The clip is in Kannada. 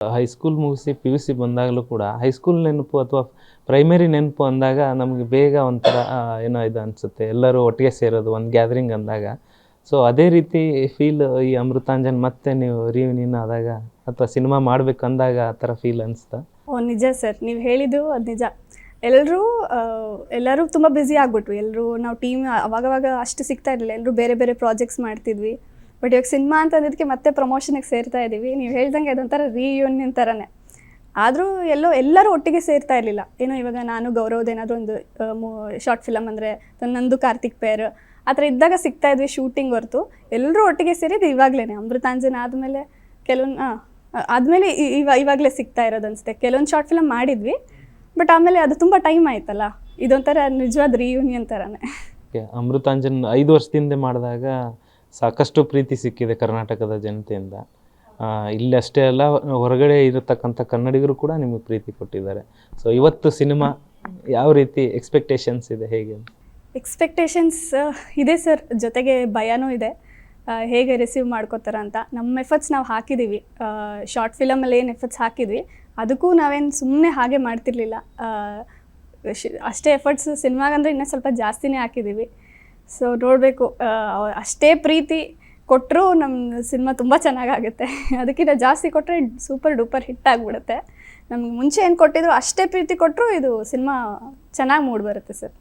ಹೈಸ್ಕೂಲ್ ಮುಗಿಸಿ PUC ಬಂದಾಗಲೂ ಕೂಡ ಹೈಸ್ಕೂಲ್ ನೆನಪು ಅಥವಾ ಪ್ರೈಮರಿ ನೆನಪು ಅಂದಾಗ ನಮಗೆ ಬೇಗ ಒಂಥರ ಏನೋ ಇದು ಅನಿಸುತ್ತೆ. ಎಲ್ಲರೂ ಒಟ್ಟಿಗೆ ಸೇರೋದು ಒಂದು ಗ್ಯಾದರಿಂಗ್ ಅಂದಾಗ. ಸೊ ಅದೇ ರೀತಿ ಫೀಲ್ ಈ ಅಮೃತಾಂಜನ್ ಮತ್ತೆ ನೀವು ರಿಯೂನಿಯನ್ ಆದಾಗ ಅಥವಾ ಸಿನಿಮಾ ಮಾಡಬೇಕು ಅಂದಾಗ ಆ ಥರ ಫೀಲ್ ಅನಿಸ್ತಾ? ಓ ನಿಜ ಸರ್, ನೀವು ಹೇಳಿದ್ದು ಅದು ನಿಜ. ಎಲ್ಲರೂ ತುಂಬ ಬ್ಯುಸಿ ಆಗ್ಬಿಟ್ವಿ. ಎಲ್ಲರೂ ನಾವು ಟೀಮ್ ಅವಾಗವಾಗ ಅಷ್ಟು ಸಿಗ್ತಾ ಇರಲಿಲ್ಲ. ಎಲ್ಲರೂ ಬೇರೆ ಬೇರೆ ಪ್ರಾಜೆಕ್ಟ್ಸ್ ಮಾಡ್ತಿದ್ವಿ. ಬಟ್ ಇವಾಗ ಸಿನಿಮಾ ಅಂತ ಅಂದಿದ್ದಕ್ಕೆ ಮತ್ತೆ ಪ್ರಮೋಷನಿಗೆ ಸೇರ್ತಾ ಇದ್ದೀವಿ. ನೀವು ಹೇಳ್ದಂಗೆ ಅದೊಂಥರ ರಿಯೂನಿಯನ್ ಥರನೇ. ಆದರೂ ಎಲ್ಲರೂ ಒಟ್ಟಿಗೆ ಸೇರ್ತಾ ಇರಲಿಲ್ಲ. ಏನೋ ಇವಾಗ ನಾನು ಗೌರವ್ದು ಏನಾದರೂ ಒಂದು ಶಾರ್ಟ್ ಫಿಲಮ್ ಅಂದರೆ ನಂದು ಕಾರ್ತಿಕ್ ಪೇರ್ ಆ ಥರ ಇದ್ದಾಗ ಸಿಗ್ತಾ ಇದ್ವಿ ಶೂಟಿಂಗ್ ಹೊರತು. ಎಲ್ಲರೂ ಒಟ್ಟಿಗೆ ಸೇರಿದ್ದು ಇವಾಗಲೇ. ಅಮೃತಾಂಜನ್ ಆದಮೇಲೆ ಆದಮೇಲೆ ಇವಾಗಲೇ ಸಿಗ್ತಾ ಇರೋದು ಅನಿಸುತ್ತೆ. ಕೆಲವೊಂದು ಶಾರ್ಟ್ ಫಿಲಮ್ ಮಾಡಿದ್ವಿ, ಬಟ್ ಆಮೇಲೆ ಅದು ತುಂಬ ಟೈಮ್ ಆಯ್ತಲ್ಲ. ಇದೊಂಥರ ನಿಜವಾದ ರಿಯೂನಿಯನ್ ಥರನೇ. ಅಮೃತಾಂಜನ್ 5 ವರ್ಷದಿಂದ ಮಾಡಿದಾಗ ಸಾಕಷ್ಟು ಪ್ರೀತಿ ಸಿಕ್ಕಿದೆ ಕರ್ನಾಟಕದ ಜನತೆಯಿಂದ. ಇಲ್ಲಿ ಅಷ್ಟೇ ಅಲ್ಲ, ಹೊರಗಡೆ ಇರತಕ್ಕಂಥ ಕನ್ನಡಿಗರು ಕೂಡ ನಿಮಗೆ ಪ್ರೀತಿ ಕೊಟ್ಟಿದ್ದಾರೆ. ಸೊ ಇವತ್ತು ಸಿನಿಮಾ ಯಾವ ರೀತಿ ಎಕ್ಸ್ಪೆಕ್ಟೇಷನ್ಸ್ ಇದೆ, ಹೇಗೆ? ಎಕ್ಸ್ಪೆಕ್ಟೇಷನ್ಸ್ ಇದೆ ಸರ್, ಜೊತೆಗೆ ಭಯನೂ ಇದೆ. ಹೇಗೆ ರಿಸೀವ್ ಮಾಡ್ಕೋತಾರ ಅಂತ. ನಮ್ಮ ಎಫರ್ಟ್ಸ್ ನಾವು ಹಾಕಿದ್ದೀವಿ. ಶಾರ್ಟ್ ಫಿಲಮಲ್ಲಿ ಏನು ಎಫರ್ಟ್ಸ್ ಹಾಕಿದ್ವಿ ಅದಕ್ಕೂ ನಾವೇನು ಸುಮ್ಮನೆ ಹಾಗೆ ಮಾಡ್ತಿರ್ಲಿಲ್ಲ. ಅಷ್ಟೇ ಎಫರ್ಟ್ಸ್ ಸಿನಿಮಾಗಂದರೆ ಇನ್ನೂ ಸ್ವಲ್ಪ ಜಾಸ್ತಿನೇ ಹಾಕಿದ್ದೀವಿ. ಸೊ ನೋಡಬೇಕು, ಅಷ್ಟೇ ಪ್ರೀತಿ ಕೊಟ್ಟರು ನಮ್ಮ ಸಿನಿಮಾ ತುಂಬ ಚೆನ್ನಾಗಾಗುತ್ತೆ. ಅದಕ್ಕಿಂತ ಜಾಸ್ತಿ ಕೊಟ್ಟರೆ ಸೂಪರ್ ಡೂಪರ್ ಹಿಟ್ ಆಗಿಬಿಡುತ್ತೆ. ನಮಗೆ ಮುಂಚೆ ಏನು ಕೊಟ್ಟಿದ್ರು ಅಷ್ಟೇ ಪ್ರೀತಿ ಕೊಟ್ಟರು ಇದು ಸಿನಿಮಾ ಚೆನ್ನಾಗಿ ಮೂಡಿ ಬರುತ್ತೆ ಸರ್.